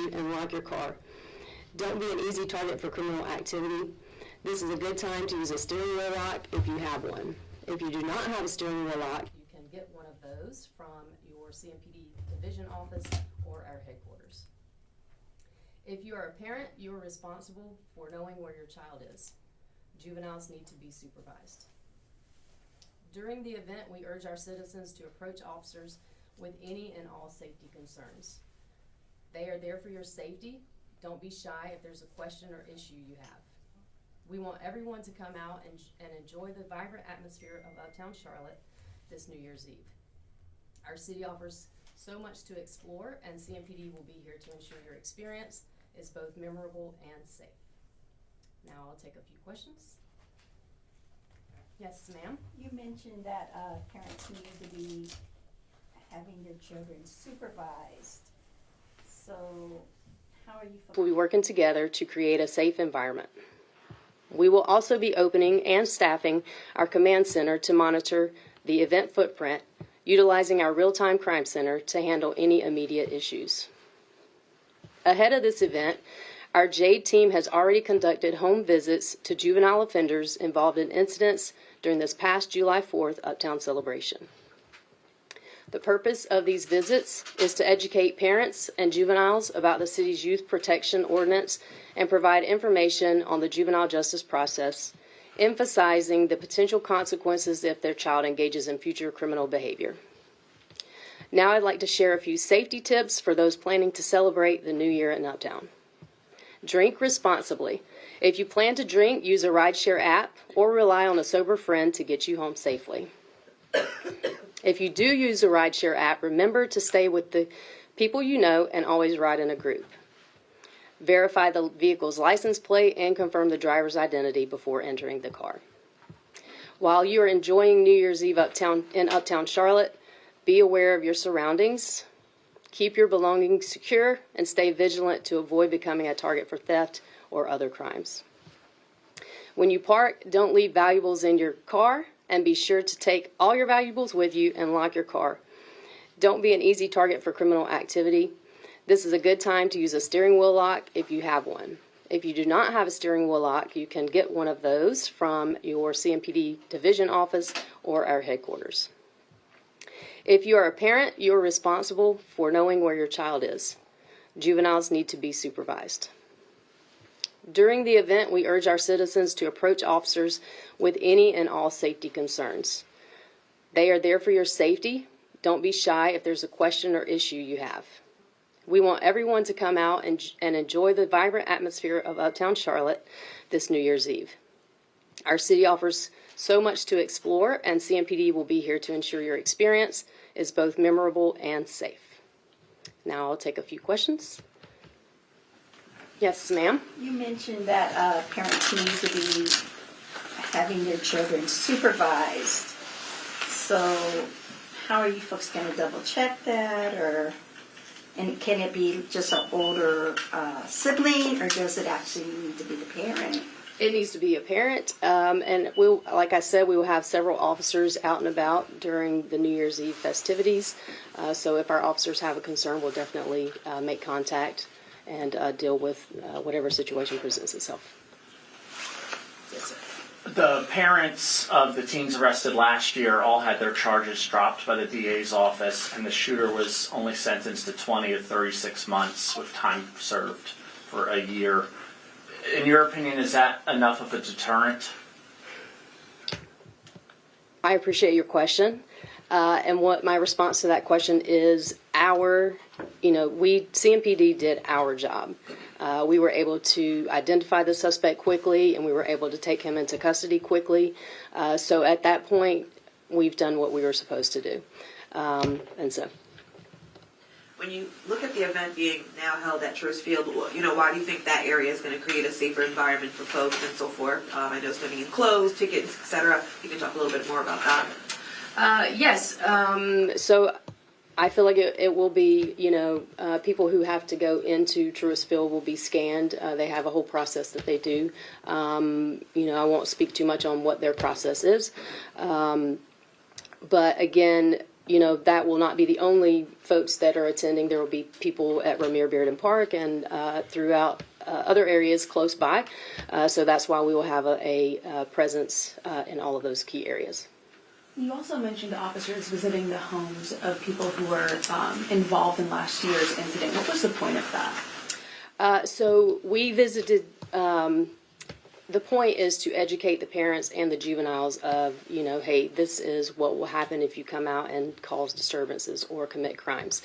you and lock your car. Don't be an easy target for criminal activity. This is a good time to use a steering wheel lock if you have one. If you do not have a steering wheel lock, you can get one of those from your CMPD division office or our headquarters. If you are a parent, you are responsible for knowing where your child is. Juveniles need to be supervised. During the event, we urge our citizens to approach officers with any and all safety concerns. They are there for your safety. Don't be shy if there's a question or issue you have. We want everyone to come out and enjoy the vibrant atmosphere of Uptown Charlotte this New Year's Eve. Our city offers so much to explore, and CMPD will be here to ensure your experience is both memorable and safe. Now I'll take a few questions. Yes, ma'am? You mentioned that parents need to be having their children supervised. So how are you? We'll be working together to create a safe environment. We will also be opening and staffing our command center to monitor the event footprint, utilizing our real-time crime center to handle any immediate issues. Ahead of this event, our JADE team has already conducted home visits to juvenile offenders involved in incidents during this past July 4th Uptown celebration. The purpose of these visits is to educate parents and juveniles about the city's youth protection ordinance and provide information on the juvenile justice process, emphasizing the potential consequences if their child engages in future criminal behavior. Now I'd like to share a few safety tips for those planning to celebrate the new year in Uptown. Drink responsibly. If you plan to drink, use a rideshare app or rely on a sober friend to get you home safely. If you do use a rideshare app, remember to stay with the people you know and always ride in a group. Verify the vehicle's license plate and confirm the driver's identity before entering the car. While you are enjoying New Year's Eve in Uptown Charlotte, be aware of your surroundings. Keep your belongings secure and stay vigilant to avoid becoming a target for theft or other crimes. When you park, don't leave valuables in your car, and be sure to take all your valuables with you and lock your car. Don't be an easy target for criminal activity. This is a good time to use a steering wheel lock if you have one. If you do not have a steering wheel lock, you can get one of those from your CMPD division office or our headquarters. If you are a parent, you are responsible for knowing where your child is. Juveniles need to be supervised. During the event, we urge our citizens to approach officers with any and all safety concerns. They are there for your safety. Don't be shy if there's a question or issue you have. We want everyone to come out and enjoy the vibrant atmosphere of Uptown Charlotte this New Year's Eve. Our city offers so much to explore, and CMPD will be here to ensure your experience is both memorable and safe. Now I'll take a few questions. Yes, ma'am? You mentioned that parents need to be having their children supervised. So how are you folks going to double check that? And can it be just an older sibling, or does it actually need to be the parent? It needs to be a parent, and we'll, like I said, we will have several officers out and about during the New Year's Eve festivities. So if our officers have a concern, we'll definitely make contact and deal with whatever situation presents itself. Yes, sir. The parents of the teens arrested last year all had their charges dropped by the DA's office, and the shooter was only sentenced to 20 to 36 months with time served for a year. In your opinion, is that enough of a deterrent? I appreciate your question. And what my response to that question is CMPD did our job. We were able to identify the suspect quickly, and we were able to take him into custody quickly. So at that point, we've done what we were supposed to do. When you look at the event being now held at Truist Field, why do you think that area is going to create a safer environment for folks and so forth? I know it's going to be enclosed, tickets, etc. You can talk a little bit more about that. Yes. So I feel like it will be, people who have to go into Truist Field will be scanned. They have a whole process that they do. I won't speak too much on what their process is. But again, that will not be the only folks that are attending. There will be people at Ramir Bearden Park and throughout other areas close by. So that's why we will have a presence in all of those key areas. You also mentioned officers visiting the homes of people who were involved in last year's incident. What was the point of that? So we visited, the point is to educate the parents and the juveniles of, hey, this is what will happen if you come out and cause disturbances or commit crimes.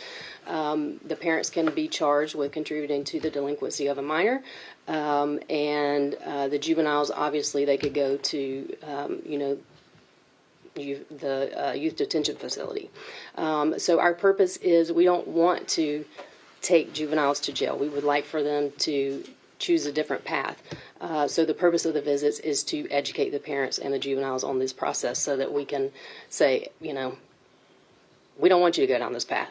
The parents can be charged with contributing to the delinquency of a minor, and the juveniles, obviously, they could go to, the youth detention facility. So our purpose is we don't want to take juveniles to jail. We would like for them to choose a different path. So the purpose of the visits is to educate the parents and the juveniles on this process so that we can say, we don't want you to go down this path,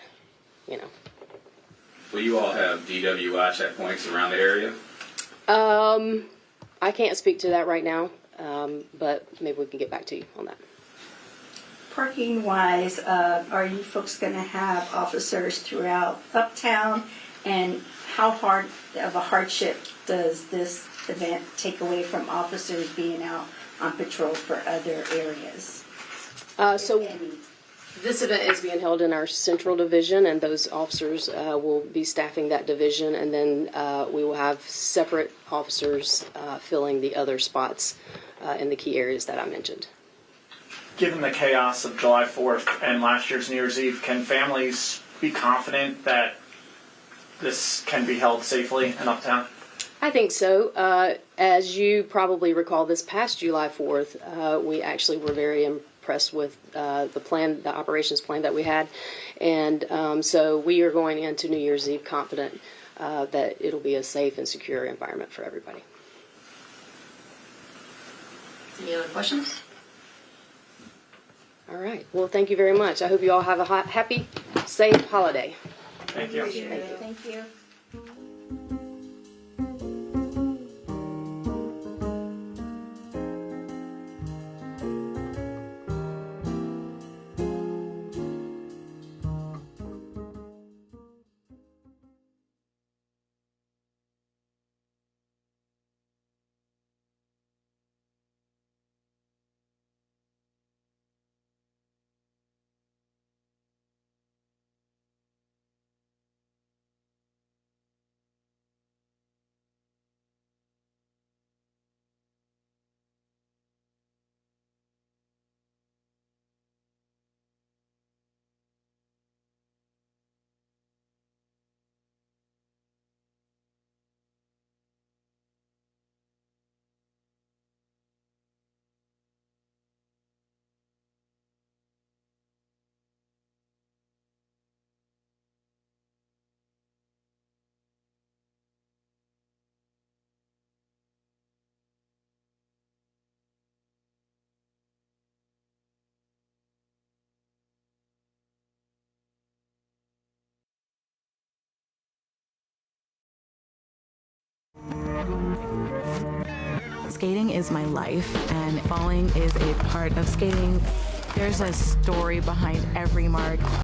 Will you all have DWI checkpoints around the area? I can't speak to that right now, but maybe we can get back to you on that. Parking wise, are you folks going to have officers throughout Uptown? And how hard of a hardship does this event take away from officers being out on patrol for other areas? So If any? this event is being held in our central division, and those officers will be staffing that division, and then we will have separate officers filling the other spots in the key areas that I mentioned. Given the chaos of July 4th and last year's New Year's Eve, can families be confident that this can be held safely in Uptown? I think so. As you probably recall, this past July 4th, we actually were very impressed with the operations plan that we had. And so we are going into New Year's Eve confident that it'll be a safe and secure environment for everybody. Any other questions? All right. Well, thank you very much. I hope you all have a happy, safe holiday. Thank you. Thank you. Skating is my life, and falling is a part of skating. There's a story behind every mark.